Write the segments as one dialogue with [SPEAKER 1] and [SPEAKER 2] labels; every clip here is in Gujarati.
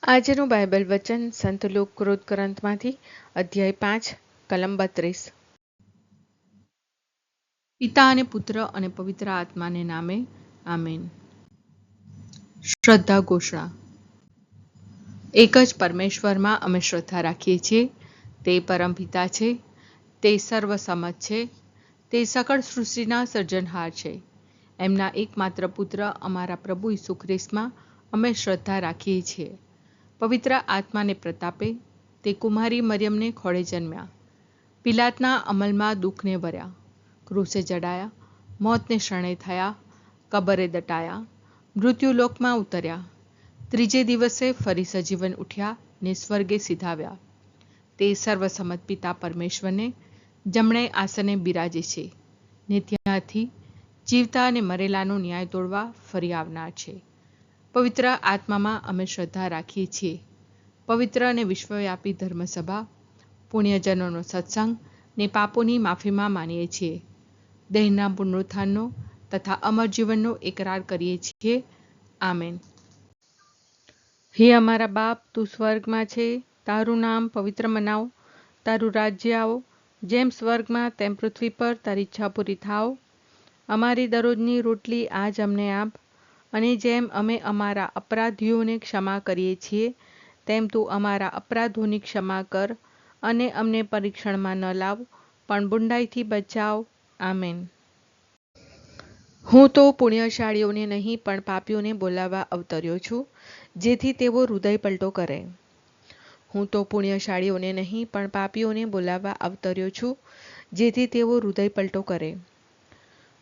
[SPEAKER 1] આજનું બાઇબલ વચન સંત લુક ક્રોધ ગ્રંથમાંથી અધ્યાય 5 કલમ 32। પિતા અને પુત્ર અને પવિત્ર આત્માને નામે આમેન। શ્રદ્ધા ઘોષણા। એક જ પરમેશ્વરમાં અમે શ્રદ્ધા રાખીએ છીએ। તે પરમપિતા છે, તે સર્વસમત છે, તે સકળ સૃષ્ટિના સર્જનહાર છે। એમના એકમાત્ર પુત્ર અમારા પ્રભુ ઈસુ ખ્રિસ્તમાં અમે શ્રદ્ધા રાખીએ છીએ। પવિત્ર આત્માને પ્રતાપે તે કુમારી મરિયમને ખોળે જન્મ્યા, પિલાતના અમલમાં દુઃખને વર્યા, ક્રૂસે જડાયા, મોતને શરણે થયા, કબરે દટાયા, મૃત્યુલોકમાં ઉતર્યા, ત્રીજે દિવસે ફરી સજીવન ઉઠ્યા ને સ્વર્ગે સિધાવ્યા। તે સર્વસમત પિતા પરમેશ્વરને જમણે આસને બિરાજે છે ને ત્યાંથી જીવતા અને મરેલાનો ન્યાય તોડવા ફરી આવનાર છે। પવિત્ર આત્મામાં અમે શ્રદ્ધા રાખીએ છીએ। પવિત્ર અને વિશ્વવ્યાપી ધર્મસભા, પુણ્યજનોનો સત્સંગ ને પાપોની માફીમાં માનીએ છીએ। દેહના પુનરુત્થાનનો તથા અમર જીવનનો એકરાર કરીએ છીએ। આમેન। હે અમારા બાપ, તું સ્વર્ગમાં છે, તારું નામ પવિત્ર મનાવો, તારું રાજ્ય આવો, જેમ સ્વર્ગમાં તેમ પૃથ્વી પર તારી ઈચ્છા પૂરી થાવ। અમારી દરરોજની રોટલી આજ અમને આપ, અને જેમ અમે અમારા અપરાધીઓને ક્ષમા કરીએ છીએ તેમ તું અમારા અપરાધોની ક્ષમા કર, અને અમને પરીક્ષણમાં ન લાવ પણ બુંડાઈથી બચાવ। આમેન। હું તો પુણ્યશાળીઓને નહીં પણ પાપીઓને બોલાવવા અવતર્યો છું, જેથી તેઓ હૃદય પલટો કરે। હું તો પુણ્યશાળીઓને નહીં પણ પાપીઓને બોલાવવા અવતર્યો છું, જેથી તેઓ હૃદય પલટો કરે।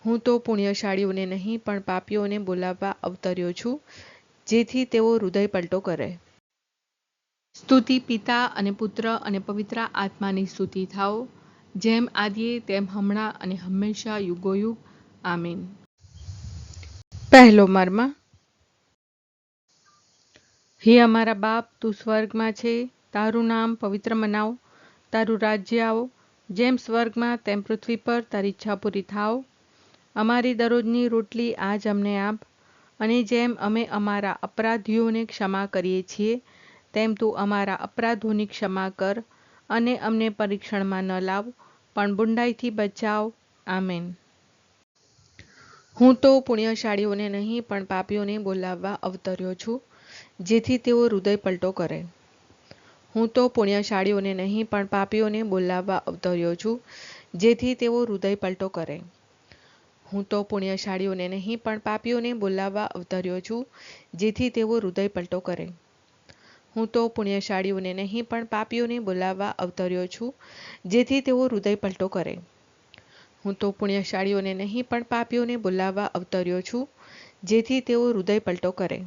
[SPEAKER 1] હું તો પુણ્યશાળીઓને નહીં પણ પાપીઓને બોલાવવા અવતર્યો છું, જેથી તેઓ હૃદય પલટો કરે। સ્તુતિ પિતા અને પુત્ર અને પવિત્ર આત્માની સ્તુતિ થાઓ, જેમ આદિએ તેમ હમણાં અને હંમેશા યુગોયુગ। આમીન। પહેલો મર્મ। હે અમારા બાપ, તું સ્વર્ગમાં છે, તારું નામ પવિત્ર મનાવો, તારું રાજ્ય આવો, જેમ સ્વર્ગમાં તેમ પૃથ્વી પર તારી ઈચ્છા પૂરી થાવ। અમારી દરરોજની રોટલી આજ અમને આપ, અને જેમ અમે અમારા અપરાધીઓને ક્ષમા કરીએ છીએ તેમ તું અમારા અપરાધોની ક્ષમા કર, અને અમને પરીક્ષણમાં ન લાવ પણ બુંડાઈથી બચાવ। આમેન। હું તો પુણ્યશાળીઓને નહીં પણ પાપીઓને બોલાવવા અવતર્યો છું, જેથી તેઓ હૃદય પલટો કરે। હું તો પુણ્યશાળીઓને નહીં પણ પાપીઓને બોલાવવા અવતર્યો છું, જેથી તેઓ હૃદય પલટો કરે। હું તો પુણ્યશાળીઓને નહીં પણ પાપીઓને બોલાવવા અવતર્યો છું, જેથી તેઓ હૃદય પલટો કરે। હું તો પુણ્યશાળીઓને નહીં પણ પાપીઓને બોલાવવા અવતર્યો છું, જેથી તેઓ હૃદય પલટો કરે। હું તો પુણ્યશાળીઓને નહીં પણ પાપીઓને બોલાવવા અવતર્યો છું, જેથી તેઓ હૃદય પલટો કરે।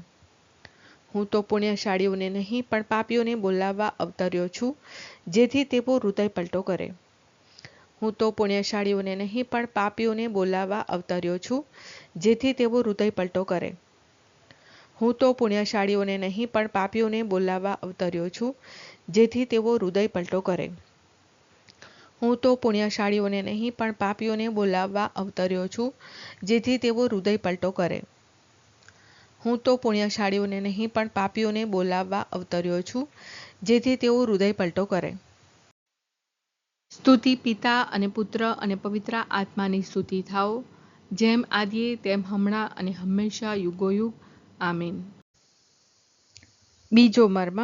[SPEAKER 1] હું તો પુણ્યશાળીઓને નહીં પણ પાપીઓને બોલાવવા અવતર્યો છું, જેથી તેઓ હૃદય પલટો કરે। હું તો પુણ્યશાળીઓને નહીં પણ પાપીઓને બોલાવવા અવતર્યો છું, જેથી તેઓ હૃદય પલટો કરે। હું તો પુણ્યશાળીઓને નહીં પણ પાપીઓને બોલાવવા અવતર્યો છું, જેથી તેઓ હૃદય પલટો કરે। હું તો પુણ્યશાળીઓને નહીં પણ પાપીઓને બોલાવવા અવતર્યો છું, જેથી તેઓ હૃદય પલટો કરે। હું તો પુણ્યશાળીઓને નહીં પણ પાપીઓને બોલાવવા અવતર્યો છું, જેથી તેઓ હૃદય પલટો કરે। સ્તુતિ પિતા અને પુત્ર અને પવિત્ર આત્માની સ્તુતિ થાઓ, જેમ આદિએ તેમ હમણાં અને હંમેશા યુગોયુગ। આમીન। બીજો મર્મ।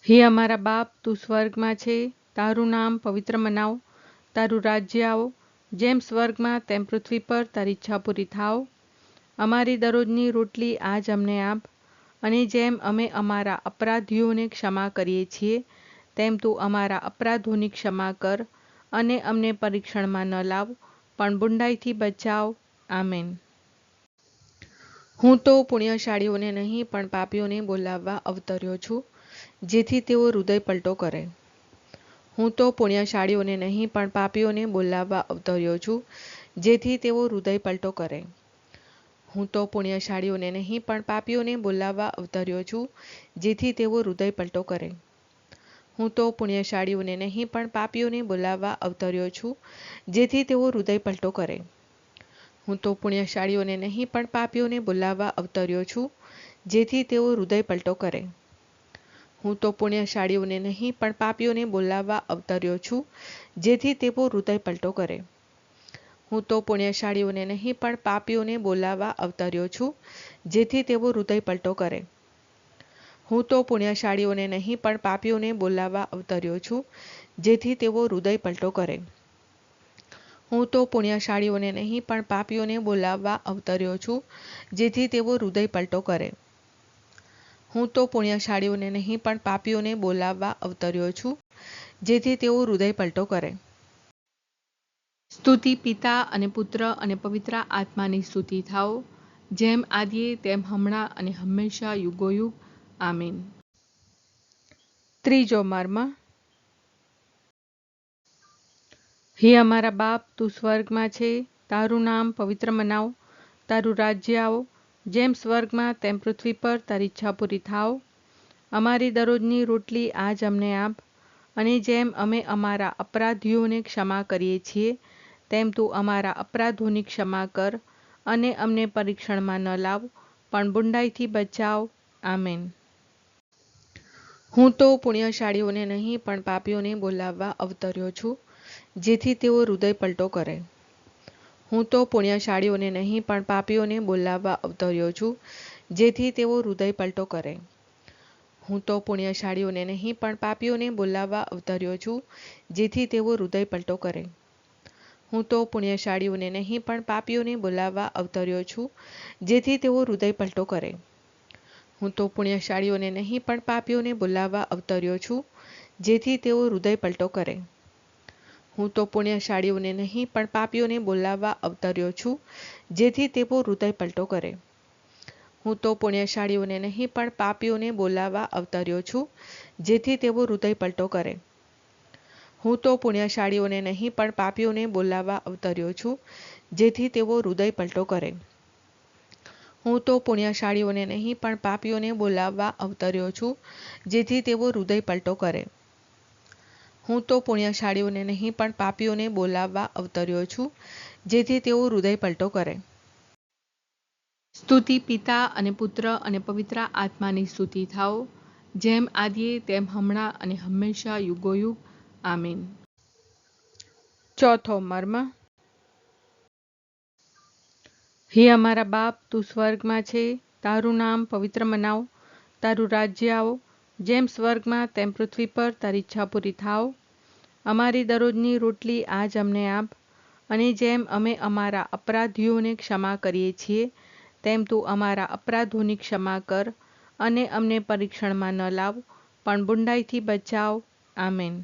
[SPEAKER 1] હે અમારા બાપ, તું સ્વર્ગમાં છે, તારું નામ પવિત્ર મનાવો, તારું રાજ્ય આવો, જેમ સ્વર્ગમાં તેમ પૃથ્વી પર તારી ઈચ્છા પૂરી થાવ। અમારી દરરોજની રોટલી આજ અમને આપ, અને જેમ અમે અમારા અપરાધીઓને ક્ષમા કરીએ છીએ તેમ તું અમારા અપરાધોની ક્ષમા કર, અને અમને પરીક્ષણમાં ન લાવ પણ બુંડાઈથી બચાવ। આમેન। હું તો પુણ્યશાળીઓને નહીં પણ પાપીઓને બોલાવવા અવતર્યો છું, જેથી તેઓ હૃદય પલટો કરે। હું તો પુણ્યશાળીઓને નહીં પણ પાપીઓને બોલાવવા અવતર્યો છું, જેથી તેઓ હૃદય પલટો કરે। હું તો પુણ્યશાળીઓને નહીં પણ પાપીઓને બોલાવવા અવતર્યો છું, જેથી તેઓ હૃદય પલટો કરે। હું તો પુણ્યશાળીઓને નહીં પણ પાપીઓને બોલાવવા અવતર્યો છું, જેથી તેઓ હૃદય પલટો કરે। હું તો પુણ્યશાળીઓને નહીં પણ પાપીઓને બોલાવવા અવતર્યો છું, જેથી તેઓ હૃદય પલટો કરે. હું તો પુણ્યશાળીઓને નહીં પણ પાપીઓને બોલાવવા અવતર્યો છું, જેથી તેઓ હૃદય પલટો કરે. હું તો પુણ્યશાળીઓને નહીં પણ પાપીઓને બોલાવવા અવતર્યો છું, જેથી તેઓ હૃદય પલટો કરે. હું તો પુણ્યશાળીઓને નહીં પણ પાપીઓને બોલાવવા અવતર્યો છું, જેથી તેઓ હૃદય પલટો કરે. હું તો પુણ્યશાળીઓને નહીં પણ પાપીઓને બોલાવવા અવતર્યો છું, જેથી તેઓ હૃદય પલટો કરે. હું તો પુણ્યશાળીઓને નહીં પણ પાપીઓને બોલાવવા અવતર્યો છું, જેથી તેઓ હૃદય પલટો કરે. સ્તુતિ પિતા અને પુત્ર અને પવિત્ર આત્માની સ્તુતિ થાઓ, જેમ આદિએ તેમ હમણાં અને હંમેશા યુગોયુગ. આમીન. ત્રીજો મર્મ. હે અમારા બાપ, તું સ્વર્ગમાં છે, તારું નામ પવિત્ર મનાવ, તારું રાજ્ય આવો, જેમ સ્વર્ગમાં તેમ પૃથ્વી પર તારી ઈચ્છા પૂરી થાવ. અમારી દરરોજની રોટલી આજ અમને આપ, અને જેમ અમે અમારા અપરાધીઓને ક્ષમા કરીએ છીએ, તેમ તું અમારા અપરાધોની ક્ષમા કર, અને અમને પરીક્ષણમાં ન લાવ, પણ બુંડાઈથી બચાવ. આમેન. હું તો પુણ્યશાળીઓને નહીં પણ પાપીઓને બોલાવવા અવતર્યો છું, જેથી તેઓ હૃદય પલટો કરે. હું તો પુણ્યશાળીઓને નહીં પણ પાપીઓને બોલાવવા અવતર્યો છું, જેથી તેઓ હૃદય પલટો કરે. હું તો પુણ્યશાળીઓને નહીં પણ પાપીઓને બોલાવવા અવતર્યો છું, જેથી તેઓ હૃદય પલટો કરે. હું તો પુણ્યશાળીઓને નહીં પણ પાપીઓને બોલાવવા અવતર્યો છું, જેથી તેઓ હૃદય પલટો કરે. હું તો પુણ્યશાળીઓને નહીં પણ પાપીઓને બોલાવવા અવતર્યો છું, જેથી તેઓ હૃદય પલટો કરે. હું તો પુણ્યશાળીઓને નહીં પણ પાપીઓને બોલાવવા અવતર્યો છું, જેથી તેઓ હૃદય પલટો કરે. હું તો પુણ્યશાળીઓને નહીં પણ પાપીઓને બોલાવવા અવતર્યો છું, જેથી તેઓ હૃદય પલટો કરે. હું તો પુણ્યશાળીઓને નહીં પણ પાપીઓને બોલાવવા અવતર્યો છું, જેથી તેઓ હૃદય પલટો કરે. હું તો પુણ્યશાળીઓને નહીં પણ પાપીઓને બોલાવવા અવતર્યો છું, જેથી તેઓ હૃદય પલટો કરે. હું તો પુણ્યશાળીઓને નહીં પણ પાપીઓને બોલાવવા અવતર્યો છું, જેથી તેઓ હૃદય પલટો કરે. સ્તુતિ પિતા અને પુત્ર અને પવિત્ર આત્માની સ્તુતિ થાઓ, જેમ આદિએ તેમ હમણાં અને હંમેશા યુગોયુગ. આમીન. ચોથો મર્મ. હે અમારા બાપ, તું સ્વર્ગમાં છે, તારું નામ પવિત્ર મનાવ, તારું રાજ્ય આવો, જેમ સ્વર્ગમાં તેમ પૃથ્વી પર તારી ઈચ્છા પૂરી થાવ. અમારી દરરોજની રોટલી આજ અમને આપ, અને જેમ અમે અમારા અપરાધીઓને ક્ષમા કરીએ છીએ, તેમ તું અમારા અપરાધોની ક્ષમા કર, અને અમને પરીક્ષણમાં ન લાવ, પણ બુંડાઈથી બચાવ. આમેન.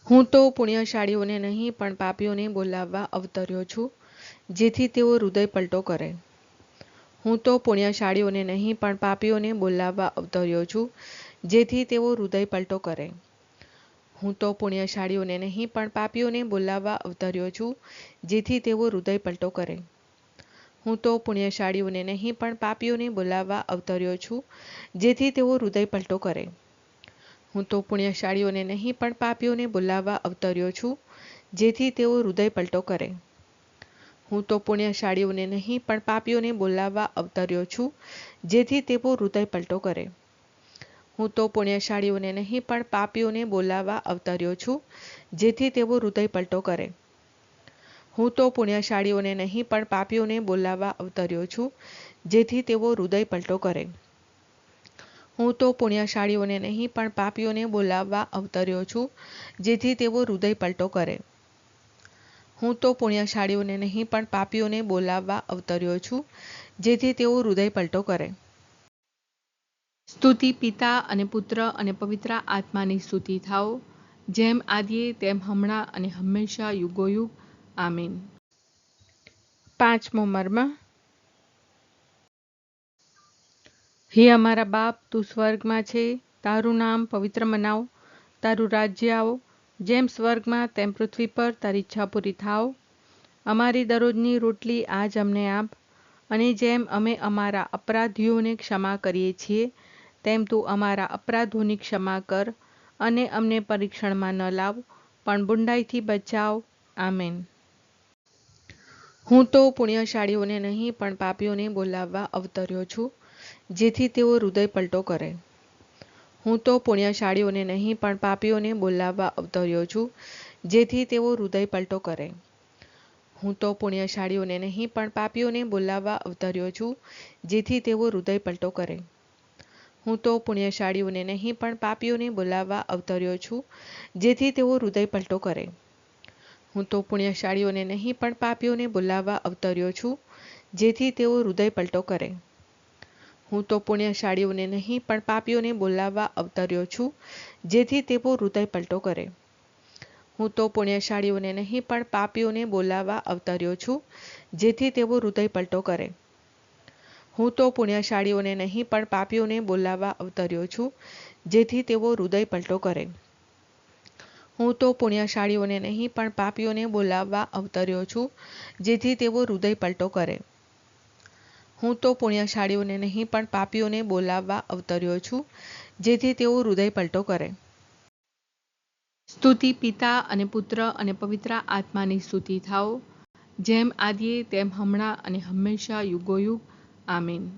[SPEAKER 1] હું તો પુણ્યશાળીઓને નહીં પણ પાપીઓને બોલાવવા અવતર્યો છું, જેથી તેઓ હૃદય પલટો કરે. હું તો પુણ્યશાળીઓને નહીં પણ પાપીઓને બોલાવવા અવતર્યો છું, જેથી તેઓ હૃદય પલટો કરે. હું તો પુણ્યશાળીઓને નહીં પણ પાપીઓને બોલાવવા અવતર્યો છું, જેથી તેઓ હૃદય પલટો કરે. હું તો પુણ્યશાળીઓને નહીં પણ પાપીઓને બોલાવવા અવતર્યો છું, જેથી તેઓ હૃદય પલટો કરે. હું તો પુણ્યશાળીઓને નહીં પણ પાપીઓને બોલાવવા અવતર્યો છું, જેથી તેઓ હૃદય પલટો કરે. હું તો પુણ્યશાળીઓને નહીં પણ પાપીઓને બોલાવવા અવતર્યો છું, જેથી તેઓ હૃદય પલટો કરે. હું તો પુણ્યશાળીઓને નહીં પણ પાપીઓને બોલાવવા અવતર્યો છું, જેથી તેઓ હૃદય પલટો કરે. હું તો પુણ્યશાળીઓને નહીં પણ પાપીઓને બોલાવવા અવતર્યો છું, જેથી તેઓ હૃદય પલટો કરે. હું તો પુણ્યશાળીઓને નહીં પણ પાપીઓને બોલાવવા અવતર્યો છું, જેથી તેઓ હૃદય પલટો કરે. હું તો પુણ્યશાળીઓને નહીં પણ પાપીઓને બોલાવવા અવતર્યો છું, જેથી તેઓ હૃદય પલટો કરે. સ્તુતિ પિતા અને પુત્ર અને પવિત્ર આત્માની સ્તુતિ થાઓ, જેમ આદિએ તેમ હમણાં અને હંમેશા યુગોયુગ. આમીન. પાંચમો મર્મ. હે અમારા બાપ, તું સ્વર્ગમાં છે, તારું નામ પવિત્ર મનાવ, તારું રાજ્ય આવો, જેમ સ્વર્ગમાં તેમ પૃથ્વી પર તારી ઈચ્છા પૂરી થાવ. અમારી દરરોજની રોટલી આજ અમને આપ, અને જેમ અમે અમારા અપરાધીઓને ક્ષમા કરીએ છીએ, તેમ તું અમારા અપરાધોની ક્ષમા કર, અને અમને પરીક્ષણમાં ન લાવ, પણ બુંડાઈથી બચાવ. આમેન. હું તો પુણ્યશાળીઓને નહીં પણ પાપીઓને બોલાવવા અવતર્યો છું, જેથી તેઓ હૃદય પલટો કરે. હું તો પુણ્યશાળીઓને નહીં પણ પાપીઓને બોલાવવા અવતર્યો છું, જેથી તેઓ હૃદય પલટો કરે. હું તો પુણ્યશાળીઓને નહીં પણ પાપીઓને બોલાવવા અવતર્યો છું, જેથી તેઓ હૃદય પલટો કરે. હું તો પુણ્યશાળીઓને નહીં પણ પાપીઓને બોલાવવા અવતર્યો છું, જેથી તેઓ હૃદય પલટો કરે. હું તો પુણ્યશાળીઓને નહીં પણ પાપીઓને બોલાવવા અવતર્યો છું, જેથી તેઓ હૃદય પલટો કરે. હું તો પુણ્યશાળીઓને નહીં પણ પાપીઓને બોલાવવા અવતર્યો છું, જેથી તેઓ હૃદય પલટો કરે. હું તો પુણ્યશાળીઓને નહીં પણ પાપીઓને બોલાવવા અવતર્યો છું, જેથી તેઓ હૃદય પલટો કરે. હું તો પુણ્યશાળીઓને નહીં પણ પાપીઓને બોલાવવા અવતર્યો છું, જેથી તેઓ હૃદય પલટો કરે. હું તો પુણ્યશાળીઓને નહીં પણ પાપીઓને બોલાવવા અવતર્યો છું, જેથી તેઓ હૃદય પલટો કરે. હું તો પુણ્યશાળીઓને નહીં પણ પાપીઓને બોલાવવા અવતર્યો છું, જેથી તેઓ હૃદય પલટો કરે. સ્તુતિ પિતા અને પુત્ર અને પવિત્ર આત્માની સ્તુતિ થાઓ, જેમ આદિએ તેમ હમણાં અને હંમેશા યુગોયુગ. આમીન.